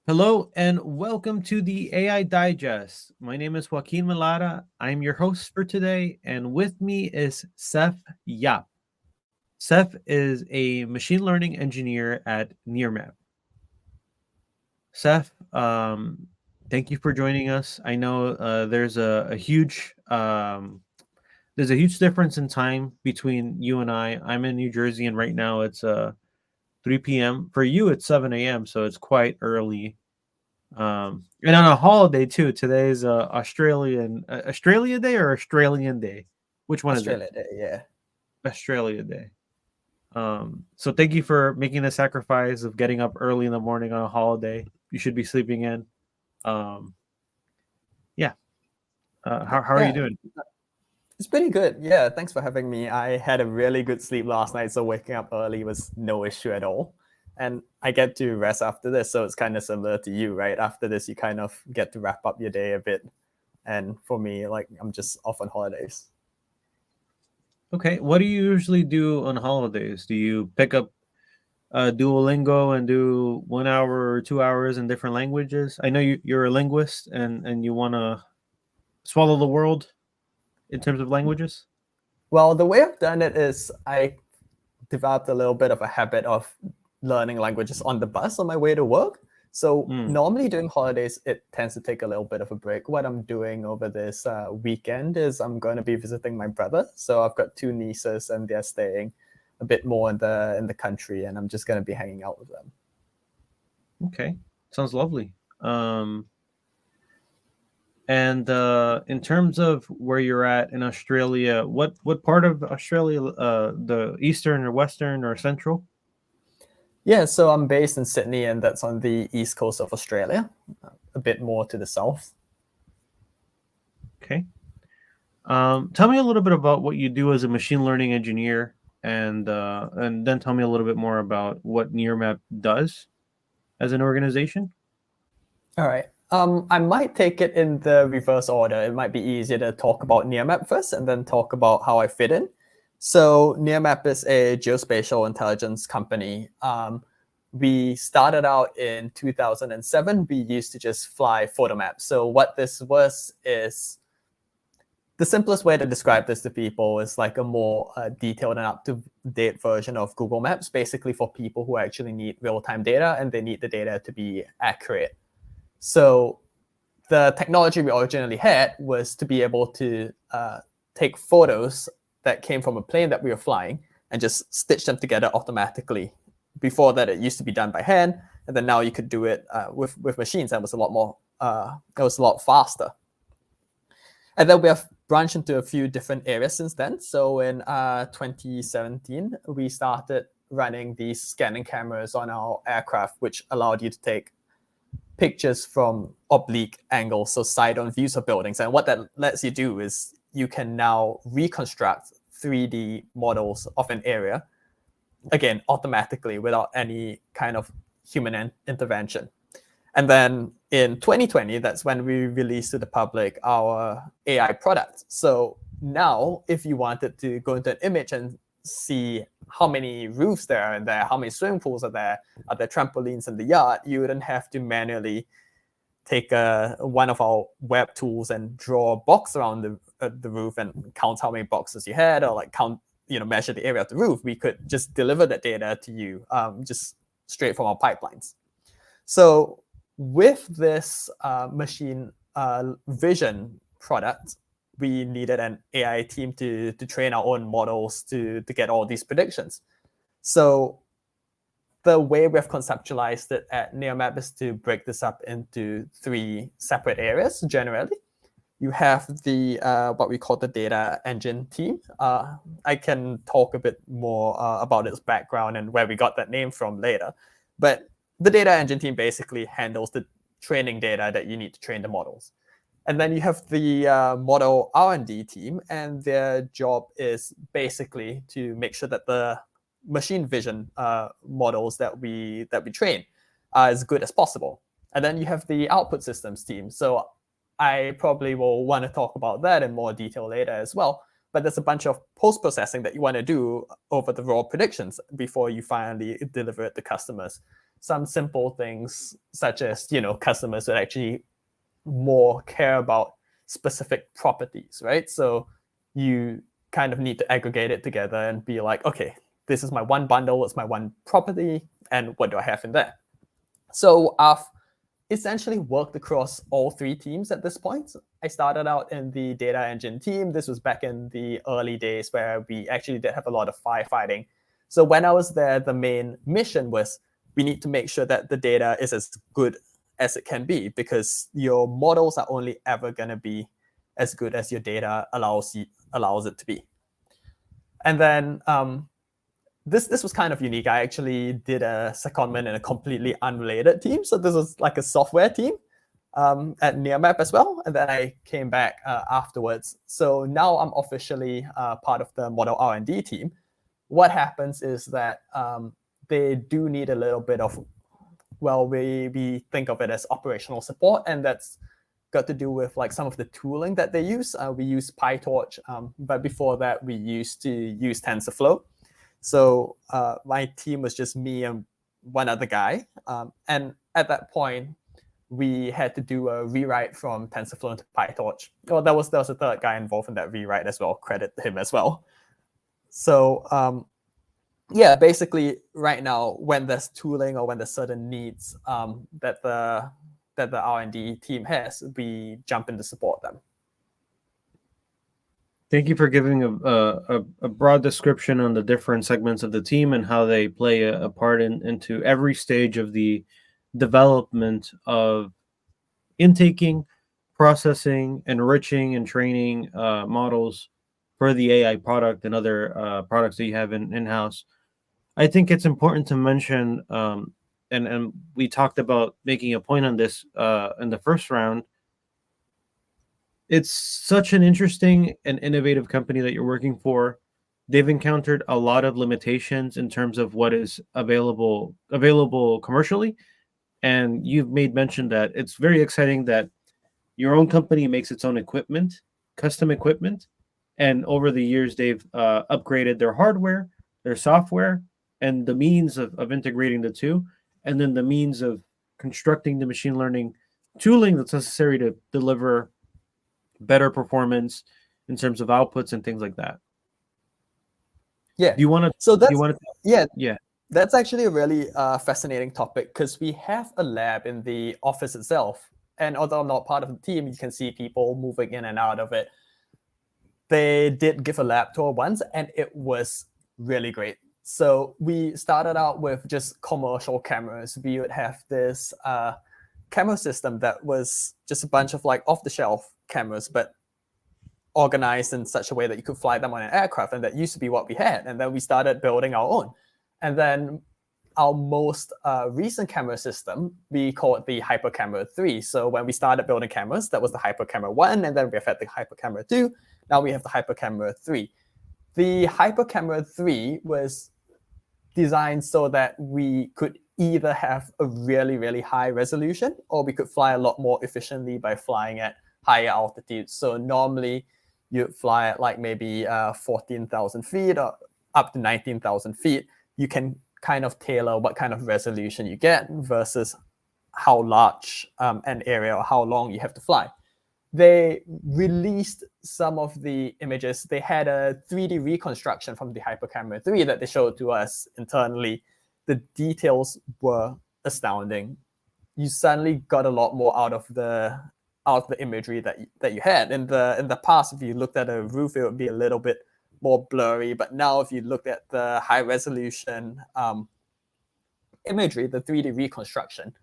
Hello and welcome to the AI Digest. My name is Joaquin Melara. I'm your host for today, and with me is Zeph Yap. Zeph is a machine learning engineer at Nearmap. Seth, thank you for joining us. I know there's a huge difference in time between you and I. I'm in New Jersey, and right now it's 3 p.m. For you, it's 7 a.m., so it's quite early. And on a holiday too. Today is Australia Day or Australian Day. Which one is it? Australia Day, yeah. Australia Day. So thank you for making the sacrifice of getting up early in the morning on a holiday. You should be sleeping in. Um, yeah. How are you Yeah, doing? it's pretty good. Yeah, thanks for having me. I had a really good sleep last night, so waking up early was no issue at all. And I get to rest after this, so it's kind of similar to you, right? After this, you kind of get to wrap up your day a bit. And for me, like, I'm just off on holidays. Okay. What do you usually do on holidays? Do you pick up Duolingo and do 1 hour or 2 hours in different languages? I know you're a linguist and you want to swallow the world in terms of languages. Well, the way I've done it is I developed a little bit of a habit of learning languages on the bus on my way to work. So Mm, normally during holidays, it tends to take a little bit of a break. What I'm doing over this weekend is I'm going to be visiting my brother. So I've got two nieces, and they're staying a bit more in the country, and I'm just going to be hanging out with them. okay, sounds lovely. And in terms of where you're at in Australia, what part of Australia? The eastern or western or central? Yeah, so I'm based in Sydney, and that's on the east coast of Australia, a bit more to the south. Okay. Tell me a little bit about what you do as a machine learning engineer, and then tell me a little bit more about what Nearmap does as an organization. All right. I might take it in the reverse order. It might be easier to talk about Nearmap first and then talk about how I fit in. So Nearmap is a geospatial intelligence company. We started out in 2007. We used to just fly photo maps. So what this was is the simplest way to describe this to people is like a more detailed and up-to-date version of Google Maps, basically for people who actually need real-time data and they need the data to be accurate. So the technology we originally had was to be able to take photos that came from a plane that we were flying and just stitch them together automatically. Before that, it used to be done by hand, and then now you could do it with machines. That was a lot more. That was a lot faster. And then we have branched into a few different areas since then. So in 2017, we started running these scanning cameras on our aircraft, which allowed you to take pictures from oblique angles, so side-on views of buildings. And what that lets you do is you can now reconstruct 3D models of an area, again, automatically without any kind of human intervention. And then in 2020, that's when we released to the public our AI product. So now, if you wanted to go into an image and see how many roofs there are in there, how many swimming pools are there trampolines in the yard, you wouldn't have to manually take one of our web tools and draw a box around the roof and count how many boxes you had, or like count, measure the area of the roof. We could just deliver that data to you just straight from our pipelines. So with this machine vision product, we needed an AI team to train our own models to get all these predictions. So the way we've conceptualized it at Nearmap is to break this up into three separate areas generally. You have the what we call the data engine team. I can talk a bit more about its background and where we got that name from later. But the data engine team basically handles the training data that you need to train the models. And then you have the model R&D team, and their job is basically to make sure that the machine vision models that we train are as good as possible. And then you have the output systems team. So I probably will want to talk about that in more detail later as well. But there's a bunch of post-processing that you want to do over the raw predictions before you finally deliver it to customers. some simple things such as, customers would actually more care about specific properties, right? So you kind of need to aggregate it together and be like, okay, this is my one bundle, it's my one property, and what do I have in there? So I've essentially worked across all three teams at this point. I started out in the data engine team. This was back in the early days where we actually did have a lot of firefighting. So when I was there, the main mission was we need to make sure that the data is as good as it can be, because your models are only ever going to be as good as your data allows it to be. And then this was kind of unique. I actually did a secondment in a completely unrelated team. So this was like a software team at Nearmap as well. And then I came back afterwards. So now I'm officially part of the model R&D team. What happens is that they do need a little bit of, well, we think of it as operational support, and that's got to do with like some of the tooling that they use. We use PyTorch, but before that we used to use TensorFlow. So my team was just me and one other guy. And at that point, we had to do a rewrite from TensorFlow into PyTorch. Well, there was a third guy involved in that rewrite as well. Credit him as well. So yeah, basically right now, when there's tooling or when there's certain needs that the R&D team has, we jump in to support them. Thank you for giving a broad description on the different segments of the team and how they play a part into every stage of the development of intaking, processing, enriching, and training models for the AI product and other products that you have in-house. I think it's important to mention, and we talked about making a point on this in the first round. It's such an interesting and innovative company that you're working for. They've encountered a lot of limitations in terms of what is available commercially, and you've made mention that it's very exciting that your own company makes its own equipment, custom equipment, and over the years they've upgraded their hardware, their software, and the means of integrating the two, and then the means of constructing the machine learning tooling that's necessary to deliver better performance in terms of outputs and things like that. Yeah. Do you want to? So that's yeah. That's actually a really fascinating topic, because we have a lab in the office itself, and although I'm not part of the team, you can see people moving in and out of it. They did give a lab tour once, and it was really great. So we started out with just commercial cameras. We would have this camera system that was just a bunch of like off-the-shelf cameras, but organized in such a way that you could fly them on an aircraft, and that used to be what we had. And then we started building our own. And then our most recent camera system, we call it the Hyper Camera 3. So when we started building cameras, that was the Hyper Camera 1, and then we had the Hyper Camera 2. Now we have the Hyper Camera 3. The Hyper Camera 3 was designed so that we could either have a really, really high resolution, or we could fly a lot more efficiently by flying at higher altitudes. So normally you'd fly at like maybe 14,000 feet or up to 19,000 feet. You can kind of tailor what kind of resolution you get versus how large an area or how long you have to fly. They released some of the images. They had a 3D reconstruction from the Hyper Camera 3 that they showed to us internally. The details were astounding. You suddenly got a lot more out of the imagery that you had. In the past, if you looked at a roof, it would be a little bit more blurry. But now if you look at the high resolution imagery, the 3D reconstruction,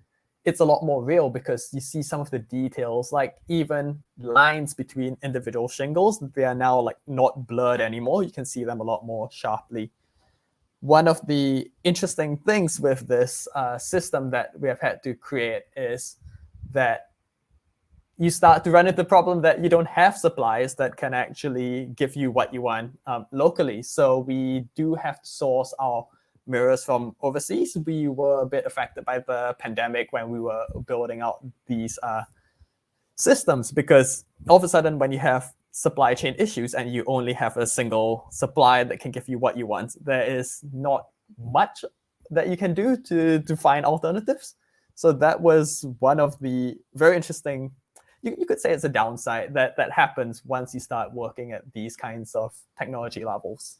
it's a lot more real, because you see some of the details, like even lines between individual shingles, they are now like not blurred anymore. You can see them a lot more sharply. One of the interesting things with this system that we have had to create is that you start to run into the problem that you don't have suppliers that can actually give you what you want locally. So we do have to source our mirrors from overseas. We were a bit affected by the pandemic when we were building out these systems, because all of a sudden when you have supply chain issues and you only have a single supplier that can give you what you want, there is not much that you can do to find alternatives. So that was one of the very interesting, you could say it's a downside that happens once you start working at these kinds of technology levels.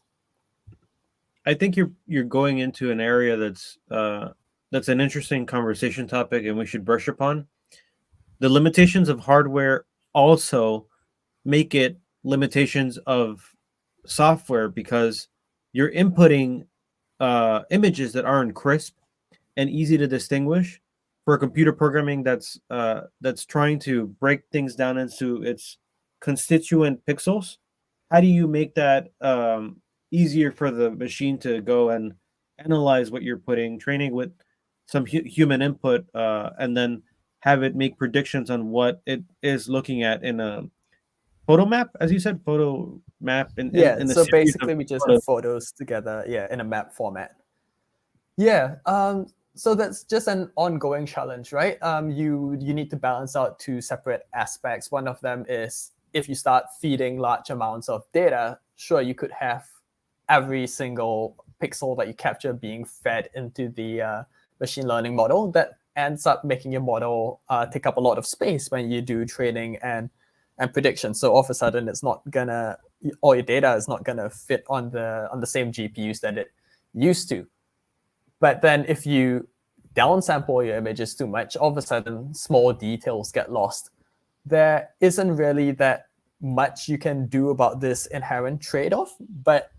I think you're going into an area that's an interesting conversation topic, and we should brush upon. The limitations of hardware also make it limitations of software, because you're inputting images that aren't crisp and easy to distinguish for computer programming that's trying to break things down into its constituent pixels. How do you make that easier for the machine to go and analyze what you're putting, training with some human input, and then have it make predictions on what it is looking at in a photo map, as you said, photo map in a So series of basically we just photos. have photos together, in a map format. So that's just an ongoing challenge, right? You need to balance out two separate aspects. One of them is if you start feeding large amounts of data, sure, you could have every single pixel that you capture being fed into the machine learning model. That ends up making your model take up a lot of space when you do training and prediction. So all of a sudden, all your data is not gonna fit on the same GPUs that it used to. But then if you downsample your images too much, all of a sudden small details get lost. There isn't really that much you can do about this inherent trade-off. But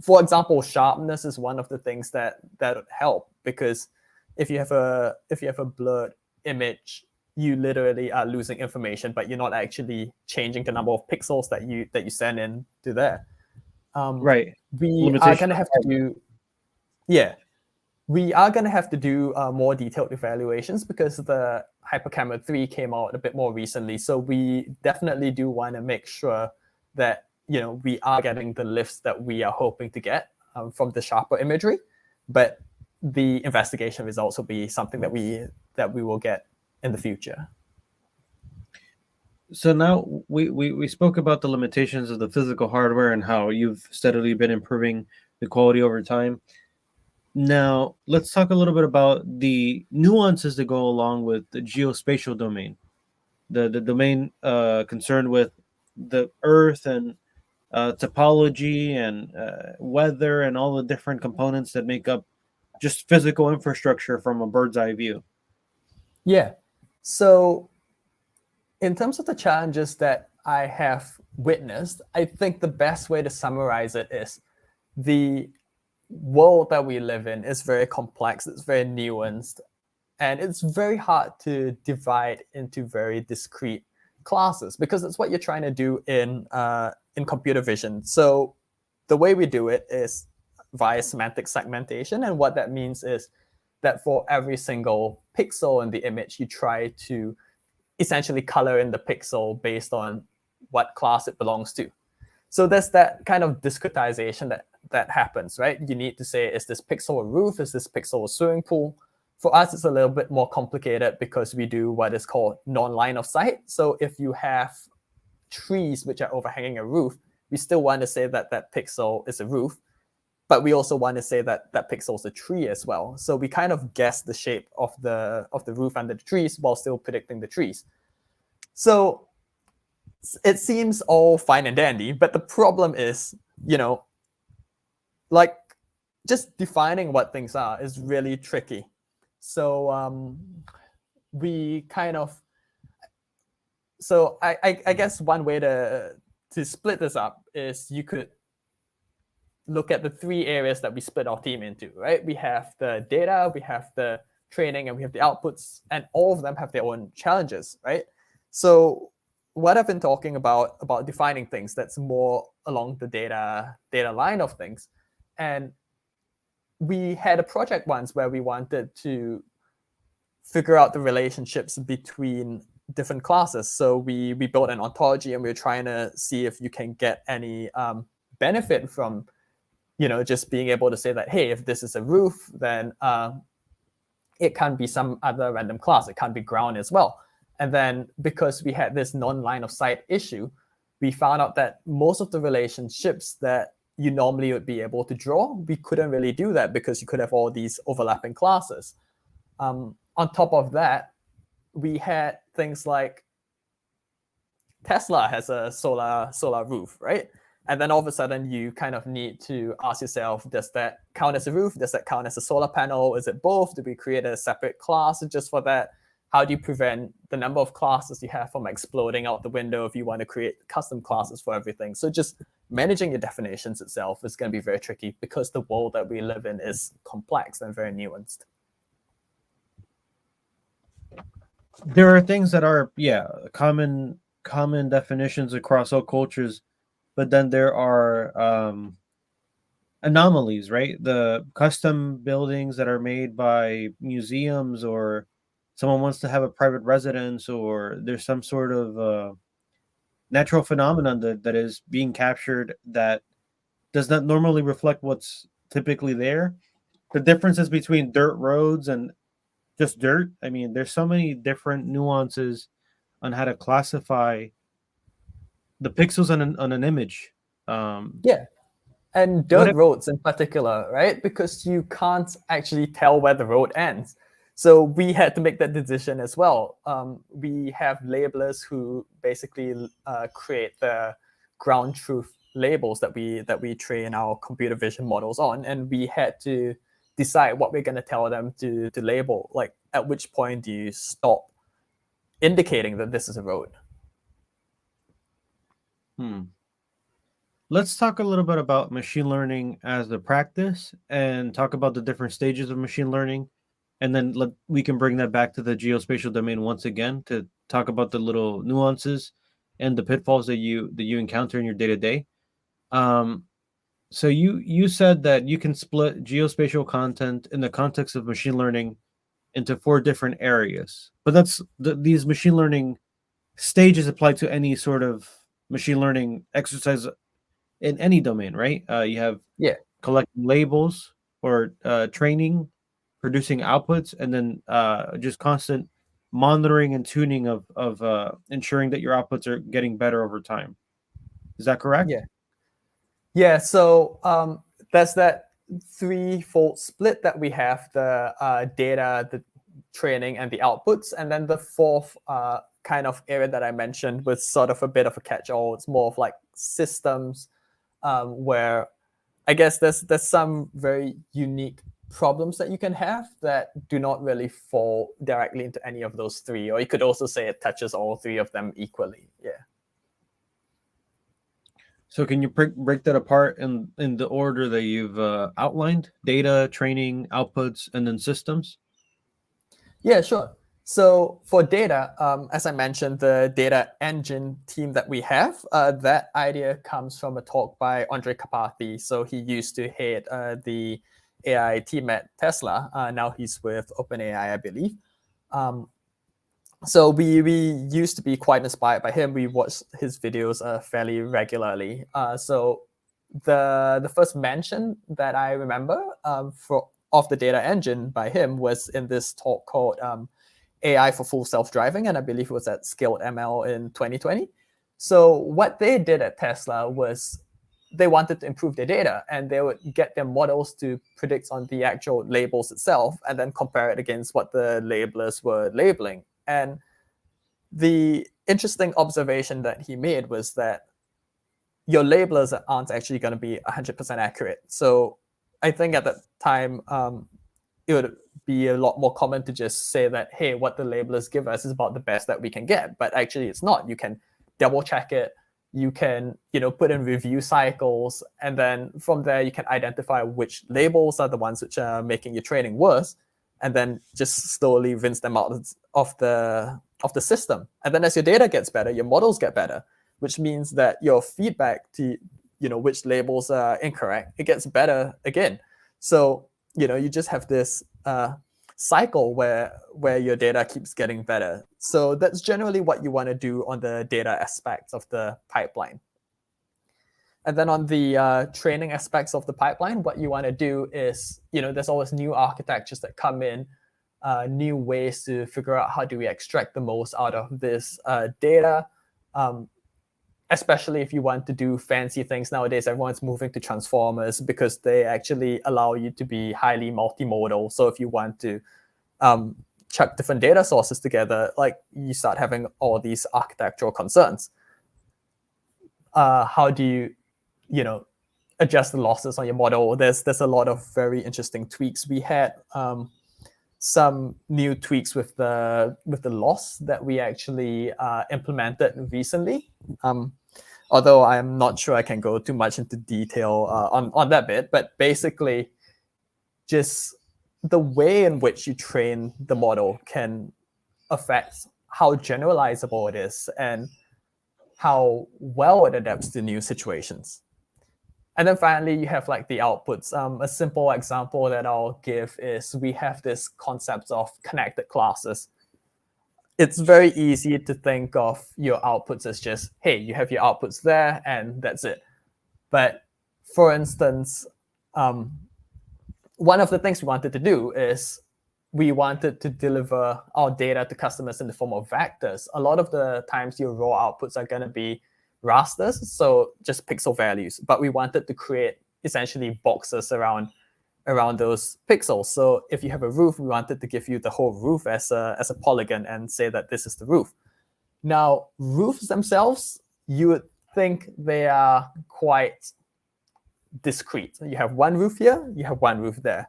for example, sharpness is one of the things that would help, because if you have a blurred image, you literally are losing information, but you're not actually changing the number of pixels that you send in to there. Right. We are gonna have to do, we are going to have to do more detailed evaluations, because the Hypercamera 3 came out a bit more recently. So we definitely do want to make sure that we are getting the lifts that we are hoping to get from the sharper imagery. But the investigation results will be something that we will get in the future. So now we spoke about the limitations of the physical hardware and how you've steadily been improving the quality over time. Now, let's talk a little bit about the nuances that go along with the geospatial domain, the domain concerned with the Earth and topology and weather and all the different components that make up just physical infrastructure from a bird's eye view. Yeah. So in terms of the challenges that I have witnessed, I think the best way to summarize it is the world that we live in is very complex, it's very nuanced, and it's very hard to divide into very discrete classes, because that's what you're trying to do in computer vision. So the way we do it is via semantic segmentation, and what that means is that for every single pixel in the image, you try to essentially color in the pixel based on what class it belongs to. So there's that kind of discretization that happens, right? You need to say, is this pixel a roof? Is this pixel a swimming pool? For us, it's a little bit more complicated, because we do what is called non-line of sight. So if you have trees which are overhanging a roof, we still want to say that that pixel is a roof, but we also want to say that that pixel is a tree as well. So we kind of guess the shape of the roof under the trees while still predicting the trees. So it seems all fine and dandy, but the problem is, like just defining what things are is really tricky. So we kind of, so I guess one way to split this up is you could look at the three areas that we split our team into, right? We have the data, we have the training, and we have the outputs, and all of them have their own challenges, right? So what I've been talking about defining things, that's more along the data line of things. And we had a project once where we wanted to figure out the relationships between different classes. So we built an ontology, and we were trying to see if you can get any benefit from just being able to say that, hey, if this is a roof, then it can be some other random class. It can be ground as well. And then because we had this non-line of sight issue, we found out that most of the relationships that you normally would be able to draw. We couldn't really do that because you could have all these overlapping classes. On top of that, we had things like Tesla has a solar roof, right? And then all of a sudden you kind of need to ask yourself, does that count as a roof? Does that count as a solar panel? Is it both? Do we create a separate class just for that? How do you prevent the number of classes you have from exploding out the window if you want to create custom classes for everything? So just managing your definitions itself is going to be very tricky because the world that we live in is complex and very nuanced. There are things that are, yeah, common definitions across all cultures, but then there are anomalies, right? The custom buildings that are made by museums, or someone wants to have a private residence, or there's some sort of natural phenomenon that is being captured that does not normally reflect what's typically there. The differences between dirt roads and just dirt. I mean, there's so many different nuances on how to classify the pixels on an image. Yeah. And What dirt roads in particular, right? Because you can't actually tell where the road ends. So we had to make that decision as well. We have labelers who basically create the ground truth labels that we train our computer vision models on, and we had to decide what we're going to tell them to label. Like, at which point do you stop indicating that this is a road? Let's talk a little bit about machine learning as a practice and talk about the different stages of machine learning. And then we can bring that back to the geospatial domain once again to talk about the little nuances and the pitfalls that you encounter in your day to day. So you said that you can split geospatial content in the context of machine learning into 4 different areas, but these machine learning stages apply to any sort of machine learning exercise in any domain, right? You have collecting labels or training, producing outputs, and then just constant monitoring and tuning of ensuring that your outputs are getting better over time. Is that correct? Yeah. So there's that threefold split that we have: the data, the training, and the outputs. And then the fourth kind of area that I mentioned was sort of a bit of a catch-all. It's more of like systems, where I guess there's some very unique problems that you can have that do not really fall directly into any of those three. Or you could also say it touches all three of them equally. Yeah. So can you break that apart in the order that you've outlined: data, training, outputs, and then systems? Yeah, sure. So for data, as I mentioned, the data engine team that we have, that idea comes from a talk by Andre Karpathy. So he used to head the AI team at Tesla. Now he's with OpenAI, I believe. So we used to be quite inspired by him. We watched his videos fairly regularly. So the first mention that I remember of the data engine by him was in this talk called AI for Full Self-Driving, and I believe it was at Scaled ML in 2020. So what they did at Tesla was they wanted to improve their data, and they would get their models to predict on the actual labels itself and then compare it against what the labelers were labeling. And the interesting observation that he made was that your labelers aren't actually going to be 100% accurate. So I think at that time, it would be a lot more common to just say that, hey, what the labelers give us is about the best that we can get. But actually, it's not. You can double check it. You can, put in review cycles. And then from there, you can identify which labels are the ones which are making your training worse. And then just slowly rinse them out of the system. And then as your data gets better, your models get better, which means that your feedback to, which labels are incorrect, it gets better again. So, you just have this cycle where your data keeps getting better. So that's generally what you want to do on the data aspects of the pipeline. And then on the training aspects of the pipeline, what you want to do is, there's always new architectures that come in, new ways to figure out how do we extract the most out of this data. especially if you want to do fancy things nowadays, everyone's moving to transformers because they actually allow you to be highly multimodal. So if you want to chuck different data sources together, like you start having all these architectural concerns. How do you adjust the losses on your model? There's a lot of very interesting tweaks. We had some new tweaks with the loss that we actually implemented recently. Although I'm not sure I can go too much into detail on that bit, but basically, just the way in which you train the model can affect how generalizable it is and how well it adapts to new situations. And then finally, you have like the outputs. A simple example that I'll give is we have this concept of connected classes. It's very easy to think of your outputs as just, hey, you have your outputs there and that's it. But for instance, one of the things we wanted to do is we wanted to deliver our data to customers in the form of vectors. A lot of the times your raw outputs are going to be rasters, so just pixel values. But we wanted to create essentially boxes around those pixels. So if you have a roof, we wanted to give you the whole roof as a polygon and say that this is the roof. Now, roofs themselves, you would think they are quite discrete. You have one roof here, you have one roof there.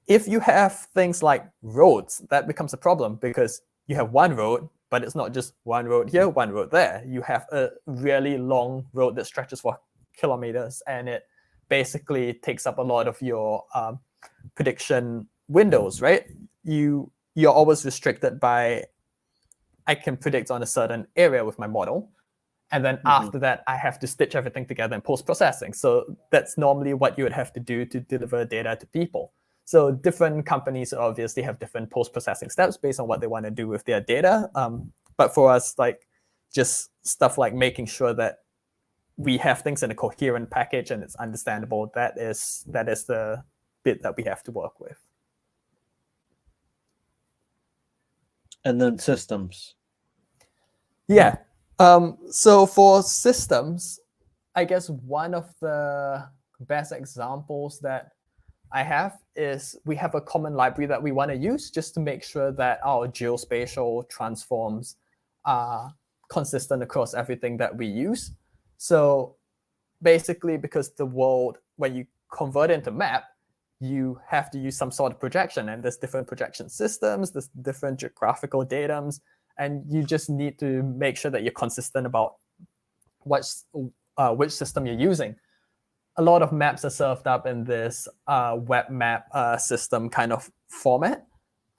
If you have things like roads, that becomes a problem because you have one road, but it's not just one road here, one road there. You have a really long road that stretches for kilometers, and it basically takes up a lot of your prediction windows, right? You're always restricted by, I can predict on a certain area with my model. And then after that, I have to stitch everything together in post-processing. So that's normally what you would have to do to deliver data to people. So different companies obviously have different post-processing steps based on what they want to do with their data. But for us, like just stuff like making sure that we have things in a coherent package and it's understandable, that is the bit that we have to work with. And then systems. Yeah. So for systems, I guess one of the best examples that I have is we have a common library that we want to use just to make sure that our geospatial transforms are consistent across everything that we use. So basically, because the world, when you convert it into map, you have to use some sort of projection, and there's different projection systems, there's different geographical datums, and you just need to make sure that you're consistent about which system you're using. A lot of maps are served up in this web map system kind of format,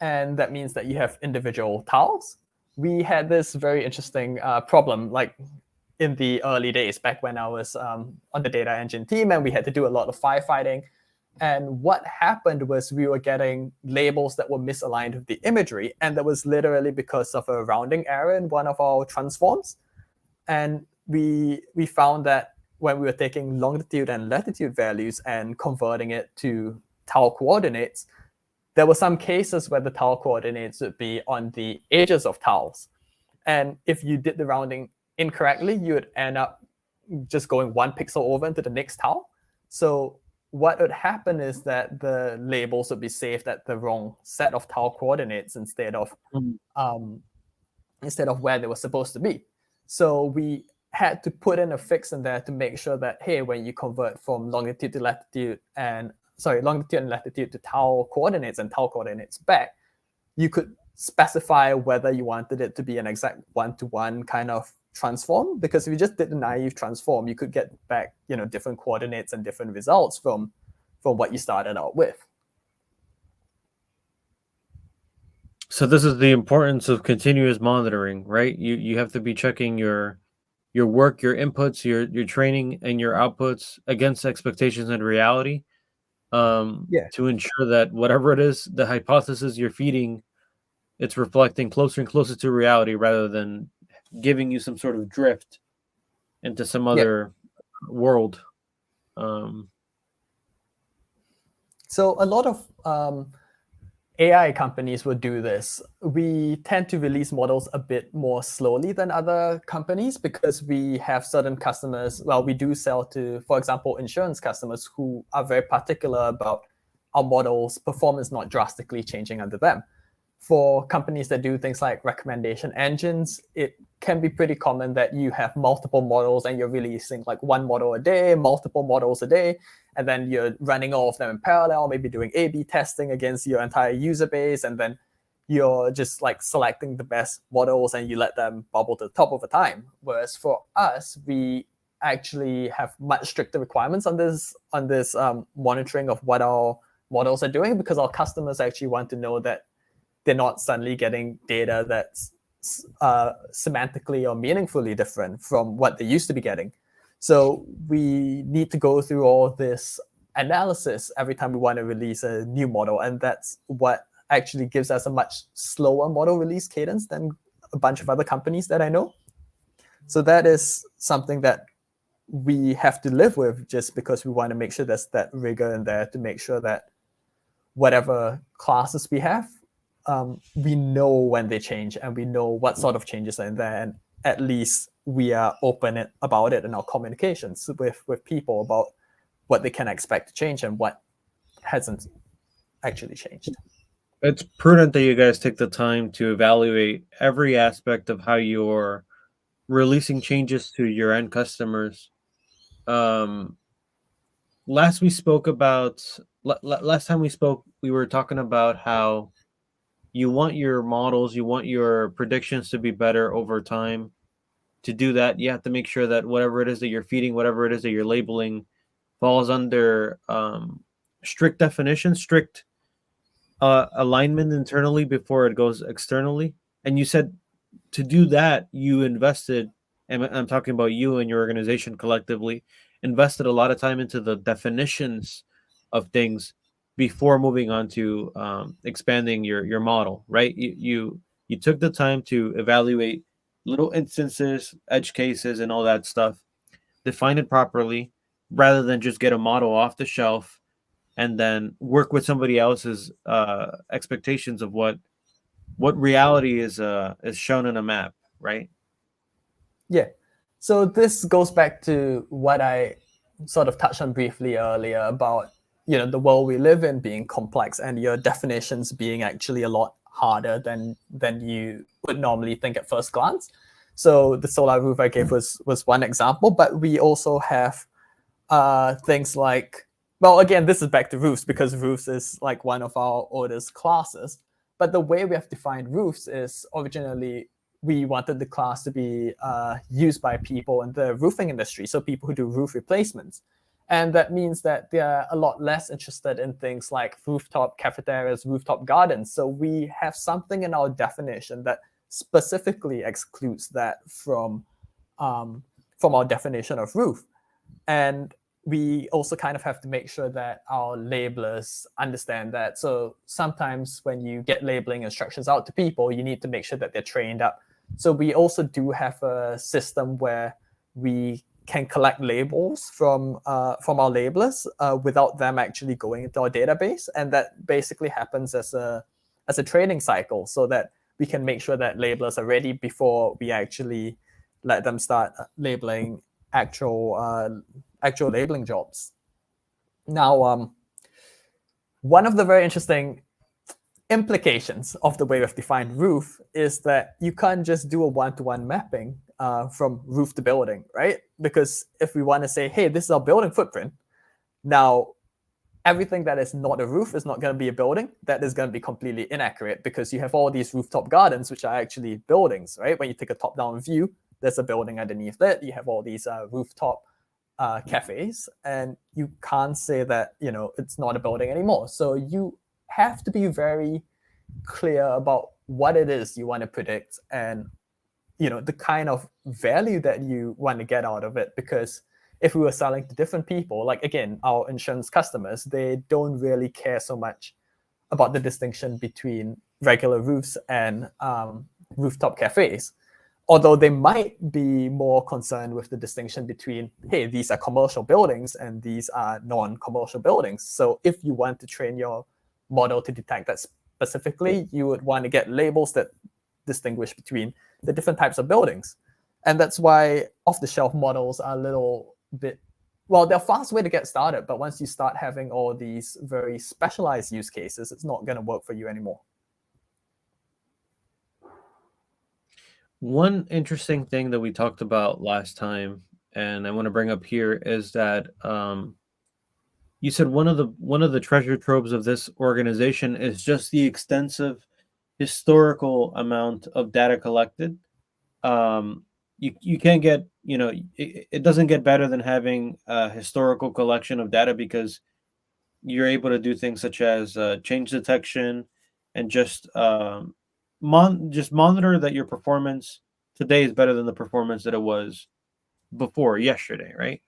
and that means that you have individual tiles. We had this very interesting problem, like in the early days, back when I was on the data engine team, and we had to do a lot of firefighting. And what happened was we were getting labels that were misaligned with the imagery, and that was literally because of a rounding error in one of our transforms. And we found that when we were taking longitude and latitude values and converting it to tile coordinates, there were some cases where the tile coordinates would be on the edges of tiles. And if you did the rounding incorrectly, you would end up just going one pixel over into the next tile. So what would happen is that the labels would be saved at the wrong set of tile coordinates instead of where they were supposed to be. So we had to put in a fix in there to make sure that, hey, when you convert from longitude and latitude to tile coordinates and tile coordinates back, you could specify whether you wanted it to be an exact one-to-one kind of transform. Because if you just did the naive transform, you could get back, different coordinates and different results from what you started out with. So this is the importance of continuous monitoring, right? You have to be checking your work, your inputs, your training, and your outputs against expectations and reality, to ensure that whatever it is, the hypothesis you're feeding, it's reflecting closer and closer to reality rather than giving you some sort of drift into some other world. So a lot of AI companies will do this. We tend to release models a bit more slowly than other companies because we have certain customers. Well, we do sell to, for example, insurance customers who are very particular about our models' performance not drastically changing under them. For companies that do things like recommendation engines, it can be pretty common that you have multiple models and you're releasing like one model a day, multiple models a day, and then you're running all of them in parallel, maybe doing A/B testing against your entire user base, and then you're just like selecting the best models and you let them bubble to the top over time. Whereas for us, we actually have much stricter requirements on this monitoring of what our models are doing, because our customers actually want to know that they're not suddenly getting data that's semantically or meaningfully different from what they used to be getting. So we need to go through all this analysis every time we want to release a new model. And that's what actually gives us a much slower model release cadence than a bunch of other companies that I know. So that is something that we have to live with, just because we want to make sure there's that rigor in there to make sure that whatever classes we have, we know when they change and we know what sort of changes are in there, and at least we are open about it in our communications with people about what they can expect to change and what hasn't actually changed. It's prudent that you guys take the time to evaluate every aspect of how you're releasing changes to your end customers. Last we spoke about last time we spoke, we were talking about how you want your models, you want your predictions to be better over time. To do that, you have to make sure that whatever it is that you're feeding, whatever it is that you're labeling, falls under strict definition, strict alignment internally before it goes externally. And you said to do that, you invested, and I'm talking about you and your organization collectively, invested a lot of time into the definitions of things before moving on to expanding your model, right? You took the time to evaluate little instances, edge cases, and all that stuff, define it properly, rather than just get a model off the shelf and then work with somebody else's expectations of what reality is shown in a map, right? Yeah. So this goes back to what I sort of touched on briefly earlier about, the world we live in being complex and your definitions being actually a lot harder than you would normally think at first glance. So the solar roof I gave was one example, but we also have things like, well, again, this is back to roofs because roofs is like one of our oldest classes. But the way we have defined roofs is originally we wanted the class to be used by people in the roofing industry, so people who do roof replacements. And that means that they're a lot less interested in things like rooftop cafeterias, rooftop gardens. So we have something in our definition that specifically excludes that from our definition of roof. And we also kind of have to make sure that our labelers understand that. So sometimes when you get labeling instructions out to people, you need to make sure that they're trained up. So we also do have a system where we can collect labels from our labelers without them actually going into our database, and that basically happens as a training cycle, so that we can make sure that labelers are ready before we actually let them start labeling actual labeling jobs. Now, one of the very interesting implications of the way we've defined roof is that you can't just do a one-to-one mapping from roof to building, right? Because if we want to say, hey, this is our building footprint, now everything that is not a roof is not going to be a building. That is going to be completely inaccurate because you have all these rooftop gardens, which are actually buildings, right? When you take a top-down view, there's a building underneath it. You have all these rooftop cafes, and you can't say that, it's not a building anymore. So you have to be very clear about what it is you want to predict and, the kind of value that you want to get out of it. Because if we were selling to different people, like, again, our insurance customers, they don't really care so much about the distinction between regular roofs and rooftop cafes. Although they might be more concerned with the distinction between, hey, these are commercial buildings and these are non-commercial buildings. So if you want to train your model to detect that specifically, you would want to get labels that distinguish between the different types of buildings. And that's why off-the-shelf models are a little bit, well, they're a fast way to get started, but once you start having all these very specialized use cases, it's not going to work for you anymore. One interesting thing that we talked about last time, and I want to bring up here, is that you said one of the treasure troves of this organization is just the extensive historical amount of data collected. You can't get, it doesn't get better than having a historical collection of data, because you're able to do things such as change detection and just just monitor that your performance today is better than the performance that it was before yesterday, right?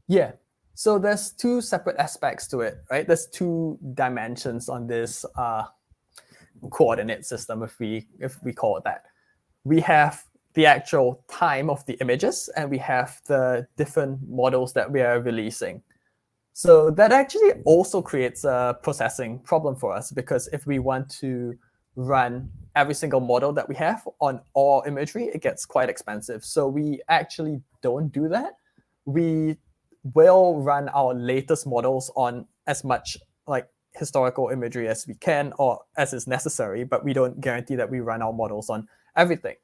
Yeah. So there's two separate aspects to it, right? There's two dimensions on this coordinate system, if we call it that. We have the actual time of the images, and we have the different models that we are releasing. So that actually also creates a processing problem for us, because if we want to run every single model that we have on all imagery, it gets quite expensive. So we actually don't do that. We will run our latest models on as much like historical imagery as we can or as is necessary, but we don't guarantee that we run our models on everything.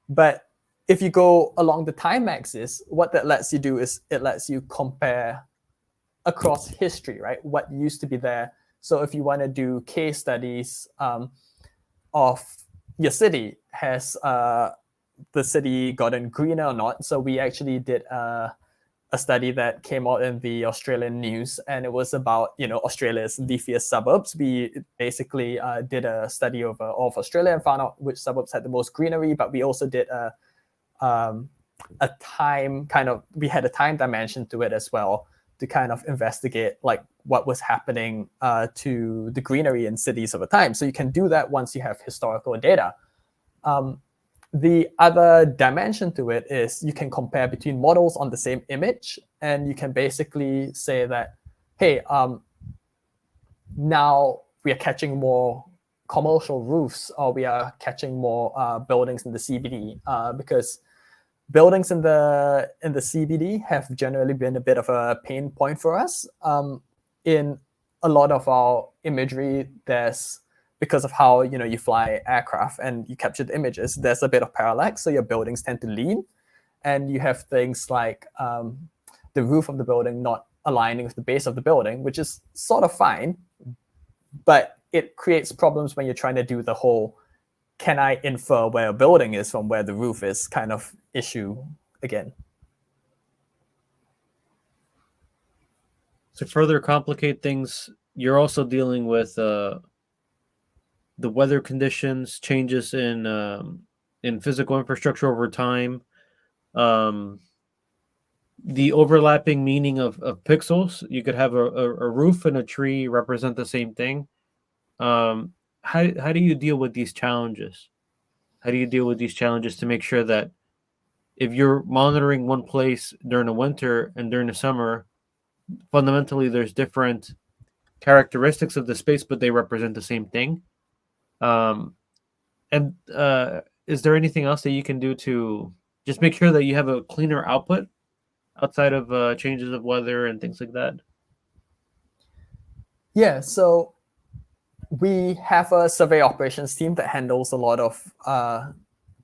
But if you go along the time axis, what that lets you do is it lets you compare across history, right? What used to be there. So if you want to do case studies of your city, has the city gotten greener or not? So we actually did a study that came out in the Australian news, and it was about Australia's leafiest suburbs. We basically did a study over all of Australia and found out which suburbs had the most greenery. But we also did a time we had a time dimension to it as well, to kind of investigate like what was happening to the greenery in cities over time. So you can do that once you have historical data. The other dimension to it is you can compare between models on the same image, and you can basically say that, hey, now we are catching more commercial roofs, or we are catching more buildings in the CBD, because buildings in the CBD have generally been a bit of a pain point for us. In a lot of our imagery, there's, because of how you fly aircraft and you capture the images, there's a bit of parallax, so your buildings tend to lean, and you have things like the roof of the building not aligning with the base of the building, which is sort of fine, but it creates problems when you're trying to do the whole can I infer where a building is from where the roof is kind of issue again. To further complicate things, you're also dealing with the weather conditions, changes in physical infrastructure over time, the overlapping meaning of pixels. You could have a roof and a tree represent the same thing. How do you deal with these challenges? How do you deal with these challenges to make sure that if you're monitoring one place during the winter and during the summer, fundamentally there's different characteristics of the space, but they represent the same thing? And is there anything else that you can do to just make sure that you have a cleaner output outside of changes of weather and things like that? Yeah, so we have a survey operations team that handles a lot of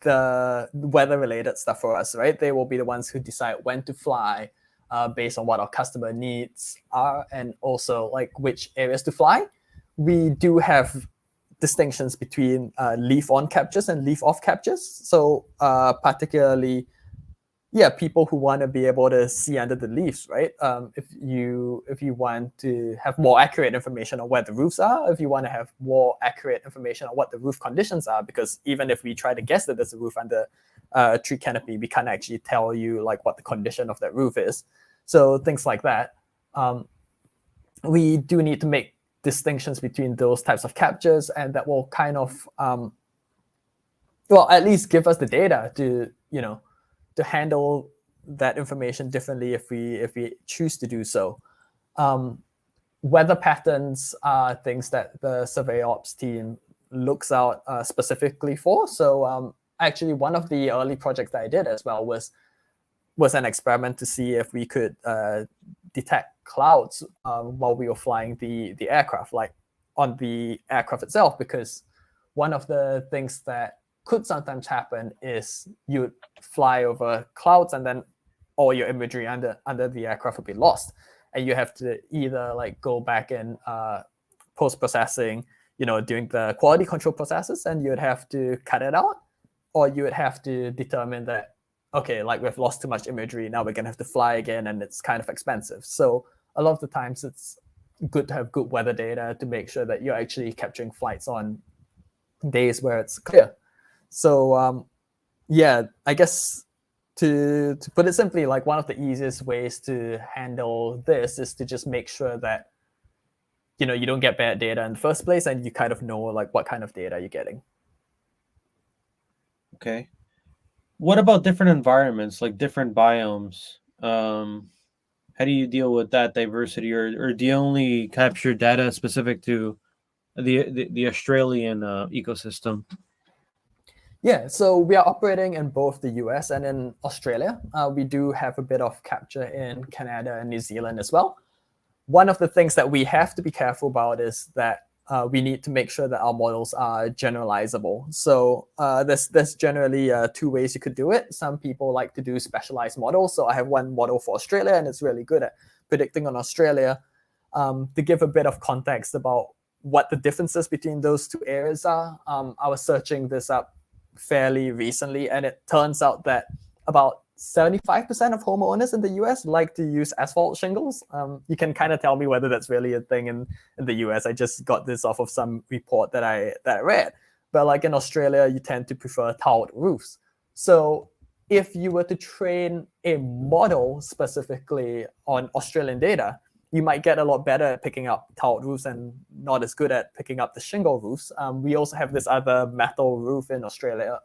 the weather-related stuff for us, right? They will be the ones who decide when to fly based on what our customer needs are, and also like which areas to fly. We do have distinctions between leaf-on captures and leaf-off captures. So particularly, people who want to be able to see under the leaves, right? If you want to have more accurate information on where the roofs are, if you want to have more accurate information on what the roof conditions are, because even if we try to guess that there's a roof under a tree canopy, we can't actually tell you like what the condition of that roof is. So things like that. We do need to make distinctions between those types of captures, and that will kind of at least give us the data to to handle that information differently if we choose to do so. weather patterns are things that the survey ops team looks out specifically for. So actually, one of the early projects that I did as well was an experiment to see if we could detect clouds while we were flying the aircraft, like on the aircraft itself, because one of the things that could sometimes happen is you fly over clouds and then all your imagery under the aircraft would be lost, and you have to either like go back and post processing, doing the quality control processes, and you would have to cut it out, or you would have to determine that, okay, like we've lost too much imagery, now we're gonna have to fly again, and it's kind of expensive. So a lot of the times it's good to have good weather data to make sure that you're actually capturing flights on days where it's clear. So yeah, I guess to put it simply, like one of the easiest ways to handle this is to just make sure that you don't get bad data in the first place, and you kind of know like what kind of data you're getting. Okay. What about different environments, like different biomes? How do you deal with that diversity, or do you only capture data specific to the Australian ecosystem? Yeah, so we are operating in both the US and in Australia. We do have a bit of capture in Canada and New Zealand as well. One of the things that we have to be careful about is that we need to make sure that our models are generalizable. So there's generally two ways you could do it. Some people like to do specialized models. So I have one model for Australia, and it's really good at predicting on Australia. To give a bit of context about what the differences between those two areas are, I was searching this up fairly recently, and it turns out that about 75% of homeowners in the US like to use asphalt shingles. You can kind of tell me whether that's really a thing in the US. I just got this off of some report that I read. But like in Australia, you tend to prefer tiled roofs. So if you were to train a model specifically on Australian data, you might get a lot better at picking up tiled roofs and not as good at picking up the shingle roofs. We also have this other metal roof in Australia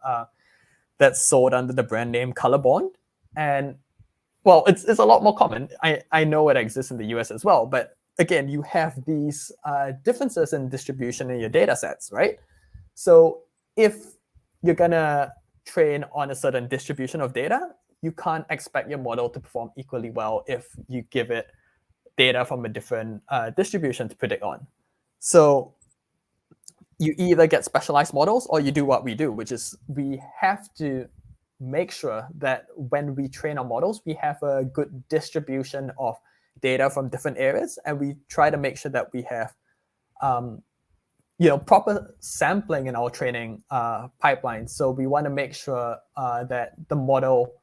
that's sold under the brand name Colorbond. And well, it's a lot more common. I know it exists in the US as well. But again, you have these differences in distribution in your data sets, right? So if you're going to train on a certain distribution of data, you can't expect your model to perform equally well if you give it data from a different distribution to predict on. So you either get specialized models or you do what we do, which is we have to make sure that when we train our models, we have a good distribution of data from different areas, and we try to make sure that we have proper sampling in our training pipeline. So we want to make sure that the model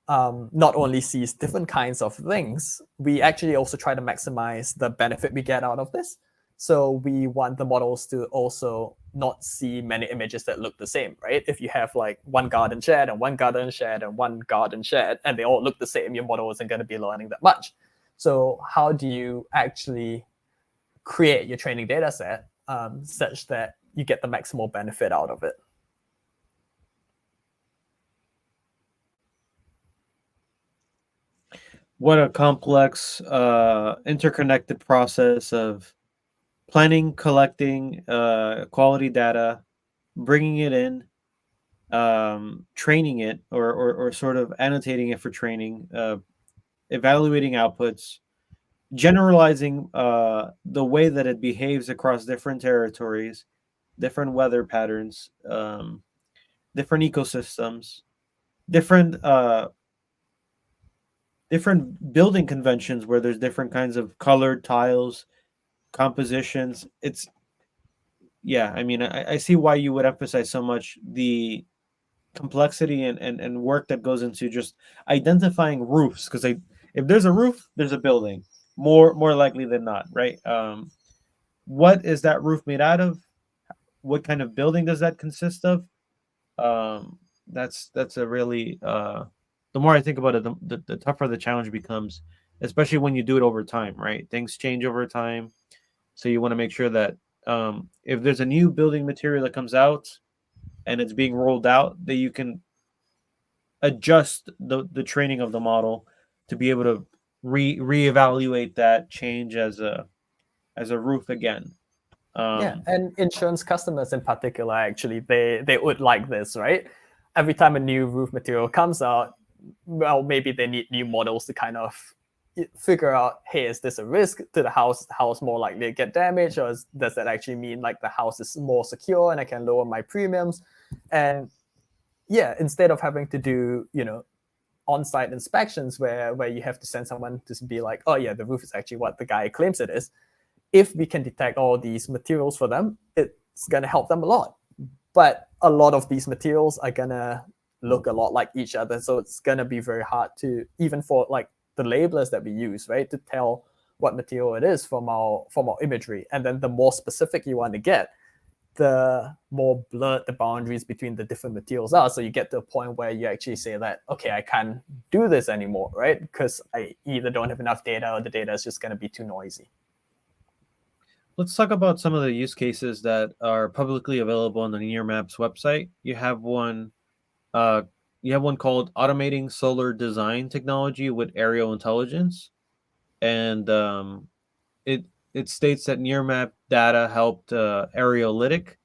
not only sees different kinds of things, we actually also try to maximize the benefit we get out of this. So we want the models to also not see many images that look the same, right? If you have like one garden shed and one garden shed and one garden shed, and they all look the same, your model isn't going to be learning that much. So how do you actually create your training data set such that you get the maximal benefit out of it? What a complex, interconnected process of planning, collecting quality data, bringing it in, training it, or sort of annotating it for training, evaluating outputs, generalizing the way that it behaves across different territories, different weather patterns, different ecosystems, different different building conventions where there's different kinds of colored tiles, compositions. It's yeah, I mean, I see why you would emphasize so much the complexity and work that goes into just identifying roofs, because if there's a roof, there's a building, more likely than not, right? What is that roof made out of? What kind of building does that consist of? That's a really the more I think about it, the tougher the challenge becomes, especially when you do it over time, right? Things change over time, so you want to make sure that if there's a new building material that comes out and it's being rolled out, that you can adjust the training of the model to be able to reevaluate that change as as a roof again. Yeah, and insurance customers in particular, actually, they would like this, right? Every time a new roof material comes out, well, maybe they need new models to kind of figure out, hey, is this a risk to the house? Is the house more likely to get damaged, or does that actually mean like the house is more secure and I can lower my premiums? And yeah, instead of having to do, on-site inspections where you have to send someone to be like, oh yeah, the roof is actually what the guy claims it is. If we can detect all these materials for them, it's going to help them a lot. But a lot of these materials are going to look a lot like each other. So it's going to be very hard to, even for like the labelers that we use, right, to tell what material it is from our imagery. And then the more specific you want to get, the more blurred the boundaries between the different materials are. So you get to a point where you actually say that, okay, I can't do this anymore, right? Because I either don't have enough data or the data is just going to be too noisy. Let's talk about some of the use cases that are publicly available on the Nearmap's website. You have one called automating solar design technology with aerial intelligence, and it it states that Nearmap data helped Aerialytic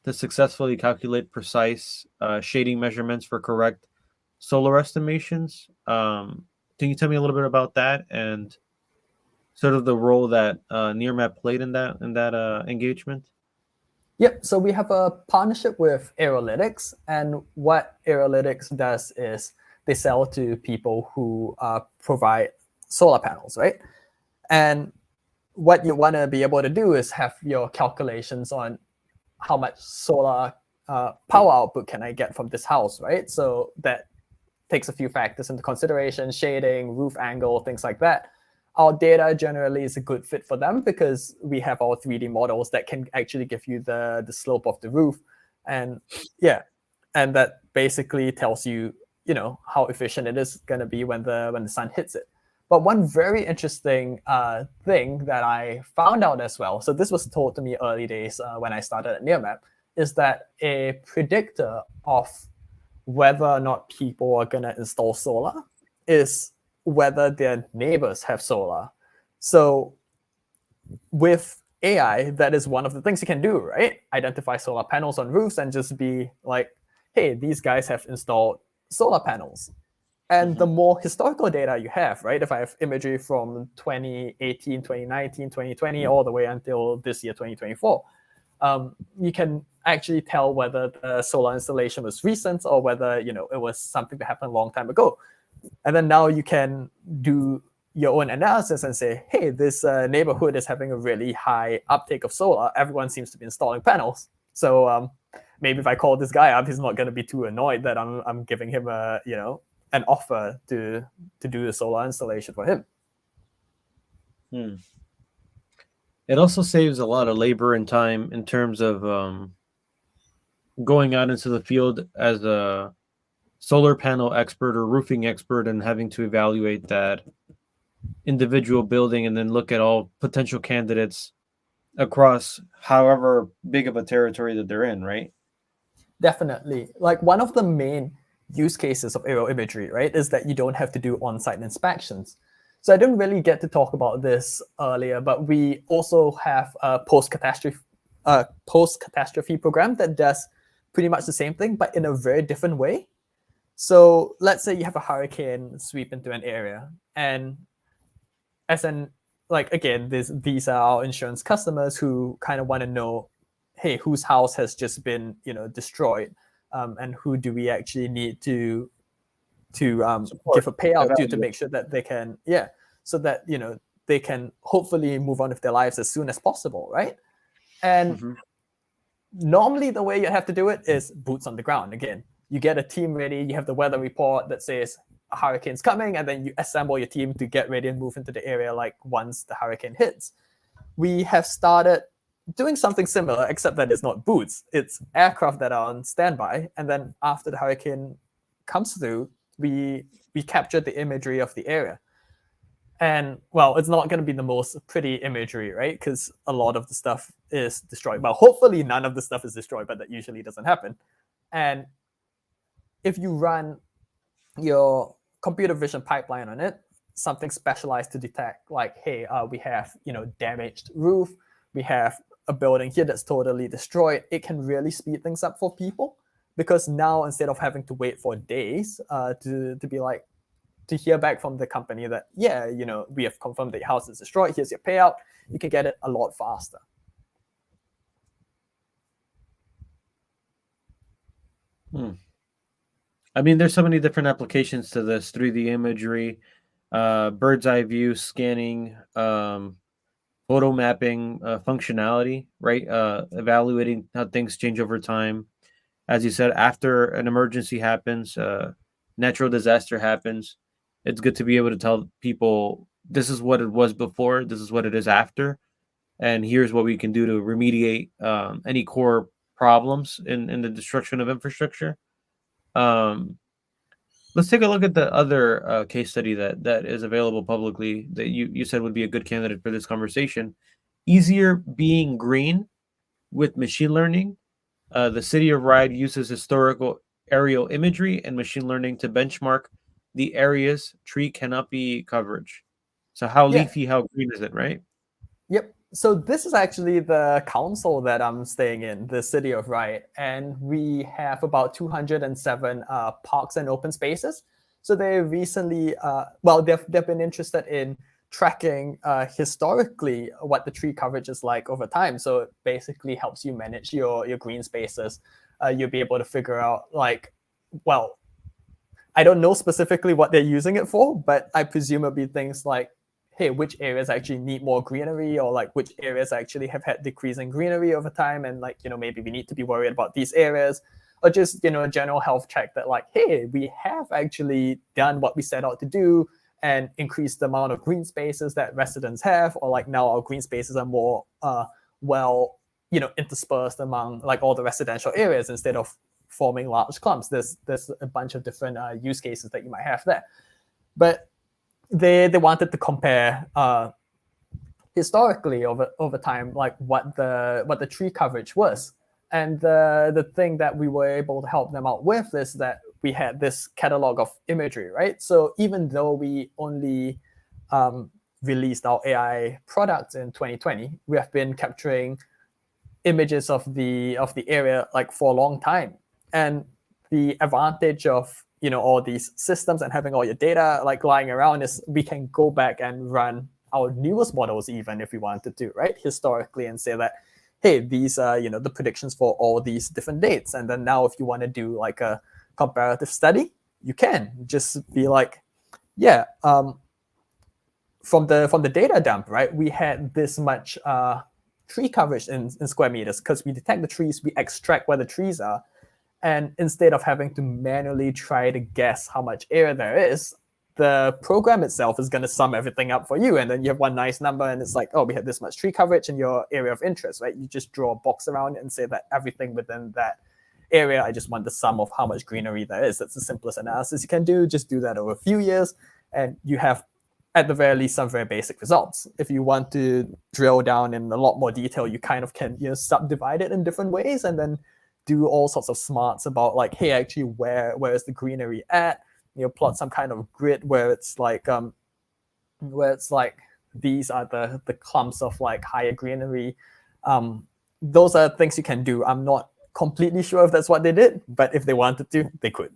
to successfully calculate precise shading measurements for correct solar estimations. Can you tell me a little bit about that and sort of the role that Nearmap played in that engagement? Yep. So we have a partnership with Aerolytics, and what Aerolytics does is they sell to people who provide solar panels, right? And what you want to be able to do is have your calculations on how much solar power output can I get from this house, right? So that takes a few factors into consideration: shading, roof angle, things like that. Our data generally is a good fit for them because we have our 3D models that can actually give you the slope of the roof. And yeah, and that basically tells you, how efficient it is going to be when the sun hits it. But one very interesting thing that I found out as well, so this was told to me early days when I started at Nearmap, is that a predictor of whether or not people are going to install solar is whether their neighbors have solar. So with AI, that is one of the things you can do, right? Identify solar panels on roofs and just be like, hey, these guys have installed solar panels. And the more historical data you have, right? If I have imagery from 2018, 2019, 2020, all the way until this year, 2024, you can actually tell whether the solar installation was recent or whether it was something that happened a long time ago. And then now you can do your own analysis and say, hey, this neighborhood is having a really high uptake of solar. Everyone seems to be installing panels. So maybe if I call this guy up, he's not going to be too annoyed that I'm giving him an offer to do the solar installation for him. It also saves a lot of labor and time in terms of going out into the field as a solar panel expert or roofing expert and having to evaluate that individual building and then look at all potential candidates across however big of a territory that they're in, right? Definitely. Like one of the main use cases of aerial imagery, right, is that you don't have to do on-site inspections. So I didn't really get to talk about this earlier, but we also have a post-catastrophe program that does pretty much the same thing, but in a very different way. So let's say you have a hurricane sweep into an area, and again, these are our insurance customers who kind of want to know, hey, whose house has just been destroyed, and who do we actually need to give a payout to make sure that they can, so that they can hopefully move on with their lives as soon as possible, right? And normally the way you have to do it is boots on the ground. Again, you get a team ready, you have the weather report that says a hurricane's coming, and then you assemble your team to get ready and move into the area like once the hurricane hits. We have started doing something similar, except that it's not boots, it's aircraft that are on standby, and then after the hurricane comes through, we capture the imagery of the area. And well, it's not going to be the most pretty imagery, right? Because a lot of the stuff is destroyed. Well, hopefully none of the stuff is destroyed, but that usually doesn't happen. And if you run your computer vision pipeline on it, something specialized to detect, like, hey, we have, damaged roof, we have a building here that's totally destroyed. It can really speed things up for people, because now instead of having to wait for days to be like, to hear back from the company that, yeah, we have confirmed that your house is destroyed, here's your payout, you can get it a lot faster. I mean, there's so many different applications to this: 3D imagery, bird's eye view scanning, photo mapping, functionality, right? Evaluating how things change over time. As you said, after an emergency happens, natural disaster happens, it's good to be able to tell people this is what it was before, this is what it is after, and here's what we can do to remediate any core problems in the destruction of infrastructure. Um, let's take a look at the other case study that is available publicly that you said would be a good candidate for this conversation. Easier being green with machine learning. The city of Ride uses historical aerial imagery and machine learning to benchmark the area's tree canopy coverage. So how Yeah. leafy, how green is it, right? Yep. So this is actually the council that I'm staying in, the city of Riot, and we have about 207 parks and open spaces. So they recently, they've been interested in tracking historically what the tree coverage is like over time. So it basically helps you manage your green spaces. You'll be able to figure out, like, well, I don't know specifically what they're using it for, but I presume it'll be things like, hey, which areas actually need more greenery, or like which areas actually have had decreasing greenery over time, and like, maybe we need to be worried about these areas, or just, a general health check that, like, hey, we have actually done what we set out to do and increased the amount of green spaces that residents have, or like now our green spaces are more interspersed among like all the residential areas instead of forming large clumps. There's a bunch of different use cases that you might have there, but they wanted to compare historically over time, like what the tree coverage was. And the thing that we were able to help them out with is that we had this catalog of imagery, right? So even though we only released our AI products in 2020, we have been capturing images of the area like for a long time. And the advantage of all these systems and having all your data like lying around is we can go back and run our newest models, even if we wanted to, right, historically, and say that, hey, these are the predictions for all these different dates. And then now if you want to do like a comparative study, you can just be like, yeah, from the data dump, right, we had this much tree coverage in square meters, because we detect the trees, we extract where the trees are, and instead of having to manually try to guess how much area there is, the program itself is going to sum everything up for you, and then you have one nice number, and it's like, oh, we have this much tree coverage in your area of interest, right? You just draw a box around it and say that everything within that area, I just want the sum of how much greenery there is. That's the simplest analysis you can do. Just do that over a few years, and you have, at the very least, some very basic results. If you want to drill down in a lot more detail, you kind of can subdivide it in different ways, and then do all sorts of smarts about like, hey, actually, where is the greenery at? Plot some kind of grid where it's like these are the clumps of like higher greenery. Those are things you can do. I'm not completely sure if that's what they did, but if they wanted to, they could.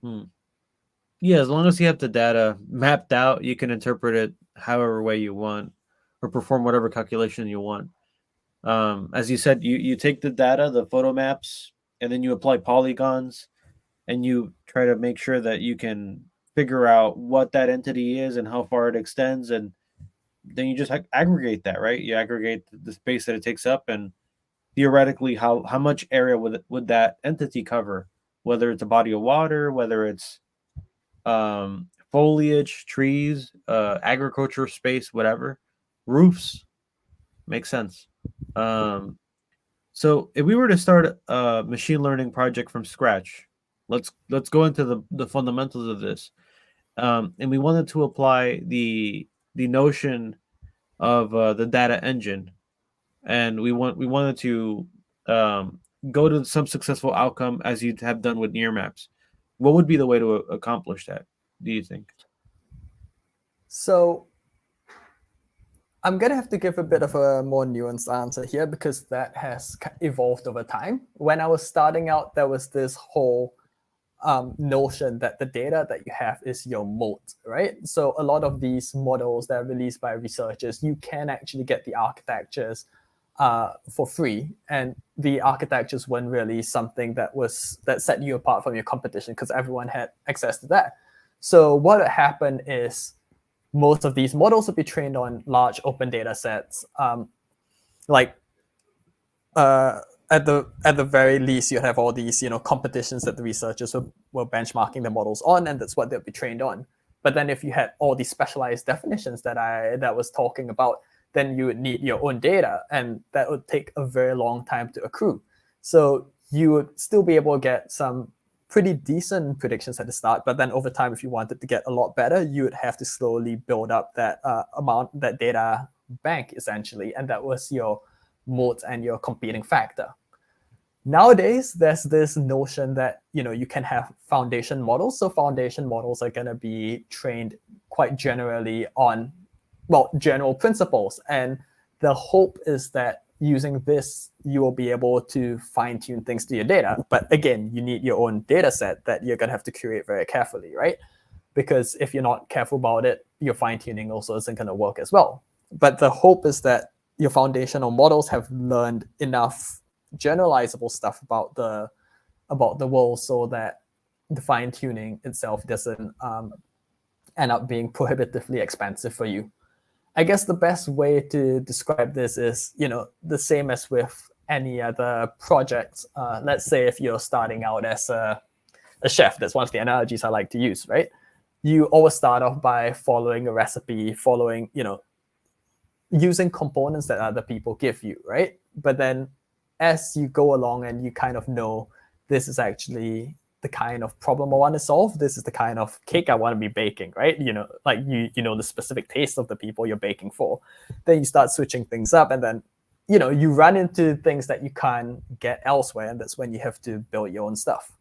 Yeah, as long as you have the data mapped out, you can interpret it however way you want, or perform whatever calculation you want. As you said, you take the data, the photo maps, and then you apply polygons, and you try to make sure that you can figure out what that entity is and how far it extends, and then you just aggregate that, right? You aggregate the space that it takes up, and theoretically, how much area would that entity cover? Whether it's a body of water, whether it's foliage, trees, agriculture space, whatever, roofs, makes sense. Um, so if we were to start a machine learning project from scratch, let's go into the fundamentals of this, and we wanted to apply the notion of the data engine, and we wanted to go to some successful outcome as you have done with near maps. What would be the way to accomplish that, do you think? So I'm going to have to give a bit of a more nuanced answer here because that has evolved over time. When I was starting out, there was this whole notion that the data that you have is your moat, right? So a lot of these models that are released by researchers, you can actually get the architectures for free, and the architectures weren't really something that set you apart from your competition because everyone had access to that. So what would happen is most of these models would be trained on large open data sets, like at the very least, you have all these competitions that the researchers were benchmarking the models on, and that's what they'll be trained on. But then if you had all these specialized definitions that was talking about, then you would need your own data, and that would take a very long time to accrue. So you would still be able to get some pretty decent predictions at the start, but then over time, if you wanted to get a lot better, you would have to slowly build up that that data bank essentially, and that was your moat and your competing factor. Nowadays, there's this notion that you can have foundation models. So foundation models are going to be trained quite generally on general principles, and the hope is that using this, you will be able to fine-tune things to your data. But again, you need your own data set that you're going to have to curate very carefully, right? Because if you're not careful about it, your fine-tuning also isn't going to work as well. But the hope is that your foundational models have learned enough generalizable stuff about the world so that the fine-tuning itself doesn't end up being prohibitively expensive for you. I guess the best way to describe this is, the same as with any other project. Let's say if you're starting out as a chef, that's one of the analogies I like to use, right? You always start off by following a recipe, using components that other people give you, right? But then as you go along and you kind of know this is actually the kind of problem I want to solve, this is the kind of cake I want to be baking, right? Like you know the specific taste of the people you're baking for. Then you start switching things up, and then you run into things that you can't get elsewhere, and that's when you have to build your own stuff.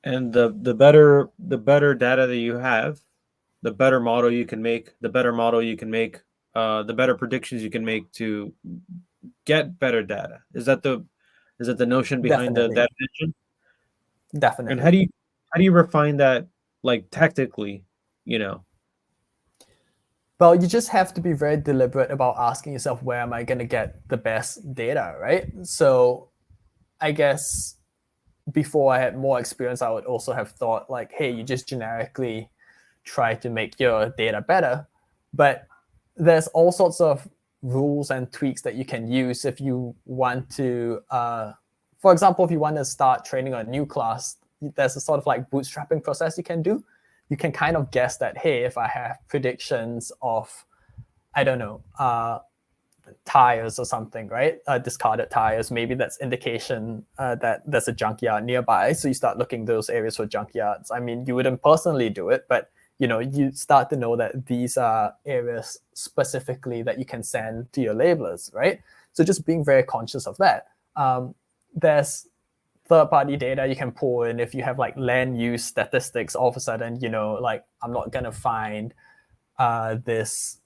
And the better data that you have, the better model you can make, the better predictions you can make to get better data. Is that the notion behind the data engine? Definitely. And how do you refine that, like, tactically? Well, you just have to be very deliberate about asking yourself, where am I going to get the best data, right? So I guess before I had more experience, I would also have thought like, hey, you just generically try to make your data better. But there's all sorts of rules and tweaks that you can use if you want to, for example, if you want to start training a new class, there's a sort of like bootstrapping process you can do. You can kind of guess that, hey, if I have predictions of, I don't know, tires or something, right? Discarded tires, maybe that's indication that there's a junkyard nearby. So you start looking those areas for junkyards. I mean, you wouldn't personally do it, but you start to know that these are areas specifically that you can send to your labelers, right? So just being very conscious of that. There's third-party data you can pull in. If you have like land use statistics, all of a sudden, like I'm not gonna find this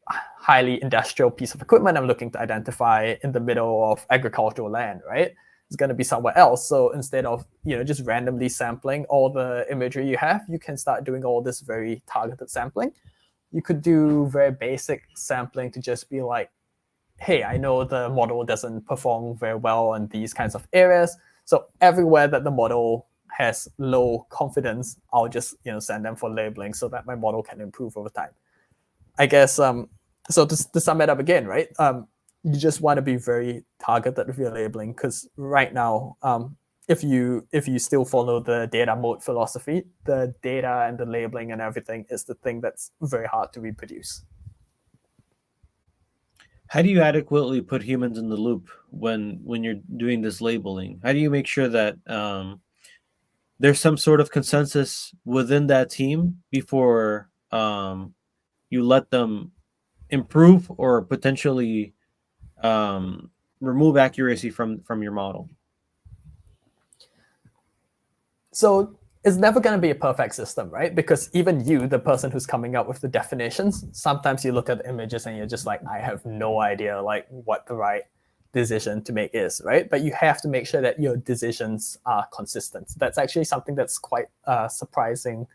highly industrial piece of equipment I'm looking to identify in the middle of agricultural land, right? It's going to be somewhere else. So instead of just randomly sampling all the imagery you have, you can start doing all this very targeted sampling. You could do very basic sampling to just be like, hey, I know the model doesn't perform very well on these kinds of areas. So everywhere that the model has low confidence, I'll just send them for labeling so that my model can improve over time. I guess so to sum it up again, right? You just want to be very targeted with your labeling, because right now, if you still follow the data mode philosophy, the data and the labeling and everything is the thing that's very hard to reproduce. How do you adequately put humans in the loop when you're doing this labeling? How do you make sure that there's some sort of consensus within that team before you let them improve or potentially remove accuracy from your model? So it's never going to be a perfect system, right? Because even you, the person who's coming up with the definitions, sometimes you look at the images and you're just like, I have no idea like what the right decision to make is, right? But you have to make sure that your decisions are consistent. That's actually something that's quite surprisingly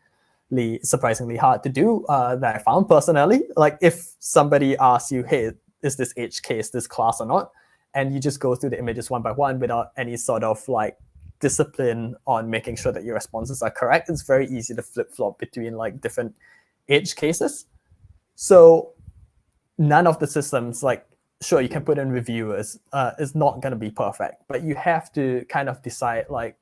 hard to do that I found personally. Like if somebody asks you, hey, is this edge case this class or not? And you just go through the images one by one without any sort of like discipline on making sure that your responses are correct, it's very easy to flip-flop between like different edge cases. So none of the systems, like sure you can put in reviewers, is not going to be perfect, but you have to kind of decide like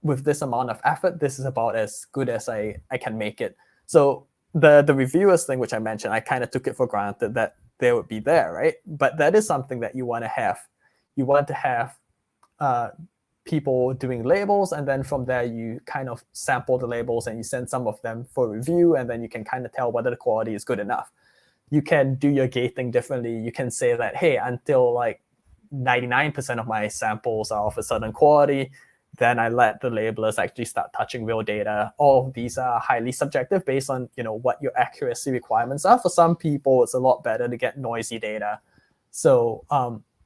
with this amount of effort, this is about as good as I can make it. So the reviewers thing, which I mentioned, I kind of took it for granted that they would be there, right? But that is something that you want to have. You want to have people doing labels, and then from there you kind of sample the labels and you send some of them for review, and then you can kind of tell whether the quality is good enough. You can do your gating differently. You can say that, hey, until like 99% of my samples are of a certain quality, then I let the labelers actually start touching real data. All of these are highly subjective based on what your accuracy requirements are. For some people, it's a lot better to get noisy data. So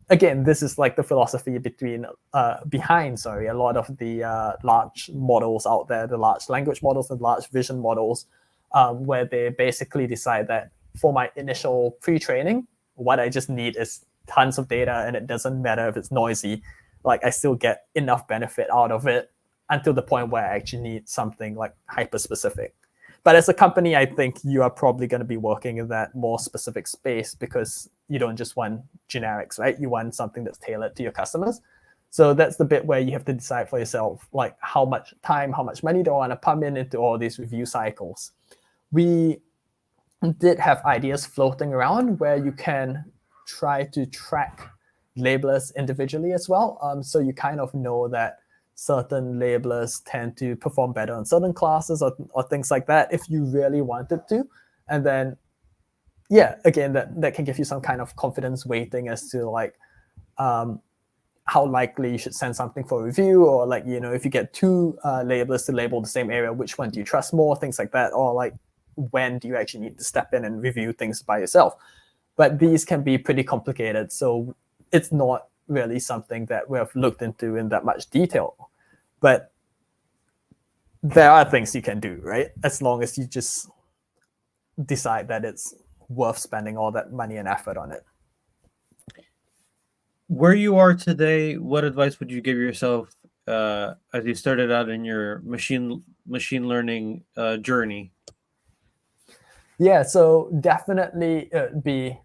again, this is like the philosophy behind a lot of the large models out there, the large language models and large vision models, where they basically decide that for my initial pre-training, what I just need is tons of data, and it doesn't matter if it's noisy. Like I still get enough benefit out of it until the point where I actually need something like hyper-specific. But as a company, I think you are probably going to be working in that more specific space because you don't just want generics, right? You want something that's tailored to your customers. So that's the bit where you have to decide for yourself, like how much time, how much money do I want to pump into all these review cycles. We did have ideas floating around where you can try to track labelers individually as well. So you kind of know that certain labelers tend to perform better on certain classes or things like that if you really wanted to. And then, yeah, again, that can give you some kind of confidence weighting as to like how likely you should send something for review, or like, if you get two labelers to label the same area, which one do you trust more, things like that, or like when do you actually need to step in and review things by yourself. But these can be pretty complicated, so it's not really something that we have looked into in that much detail. But there are things you can do, right? As long as you just decide that it's worth spending all that money and effort on it. Where you are today, what advice would you give yourself as you started out in your machine learning journey? Yeah, so definitely be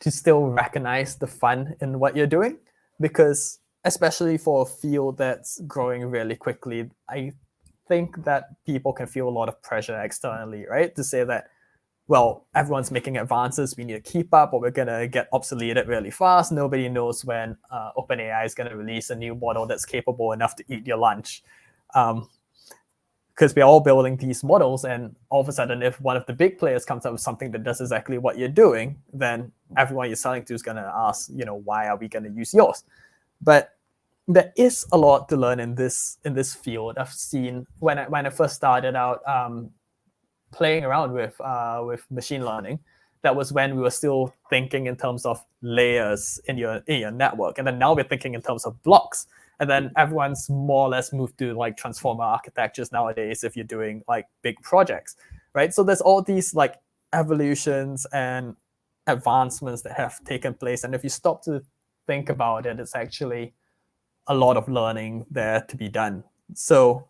to still recognize the fun in what you're doing, because especially for a field that's growing really quickly, I think that people can feel a lot of pressure externally, right? To say that, well, everyone's making advances, we need to keep up, or we're going to get obsoleted really fast. Nobody knows when OpenAI is going to release a new model that's capable enough to eat your lunch. Because we're all building these models, and all of a sudden, if one of the big players comes up with something that does exactly what you're doing, then everyone you're selling to is going to ask, why are we going to use yours? But there is a lot to learn in this field. I've seen when I first started out playing around with machine learning, that was when we were still thinking in terms of layers in your network, and then now we're thinking in terms of blocks. And then everyone's more or less moved to like transformer architectures nowadays if you're doing like big projects, right? So there's all these like evolutions and advancements that have taken place. And if you stop to think about it, it's actually a lot of learning there to be done. So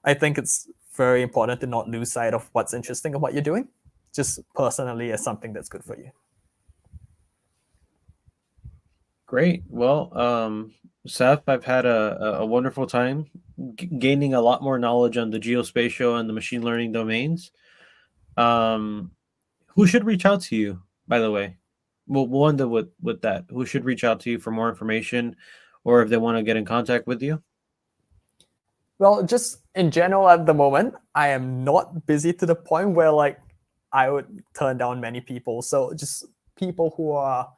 I think it's very important to not lose sight of what's interesting and what you're doing, just personally as something that's good for you. Great. Well, Zeph, I've had a wonderful time gaining a lot more knowledge on the geospatial and the machine learning domains. Who should reach out to you, by the way? Well, wonder with that, who should reach out to you for more information, or if they want to get in contact with you? Well, just in general at the moment, I am not busy to the point where like I would turn down many people. So just people who are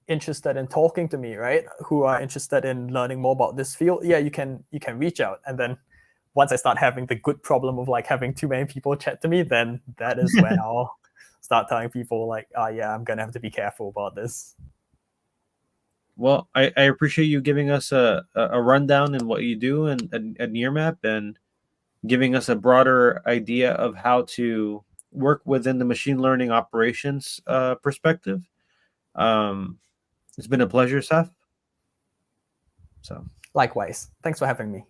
interested in talking to me, right? Who are interested in learning more about this field. Yeah, you can reach out, and then once I start having the good problem of like having too many people chat to me, then that is when I'll start telling people like, oh yeah, I'm gonna have to be careful about this. Well, I appreciate you giving us a rundown in what you do and at Nearmap, and giving us a broader idea of how to work within the machine learning operations perspective. It's been a pleasure, Seth. So Likewise. Thanks for having me.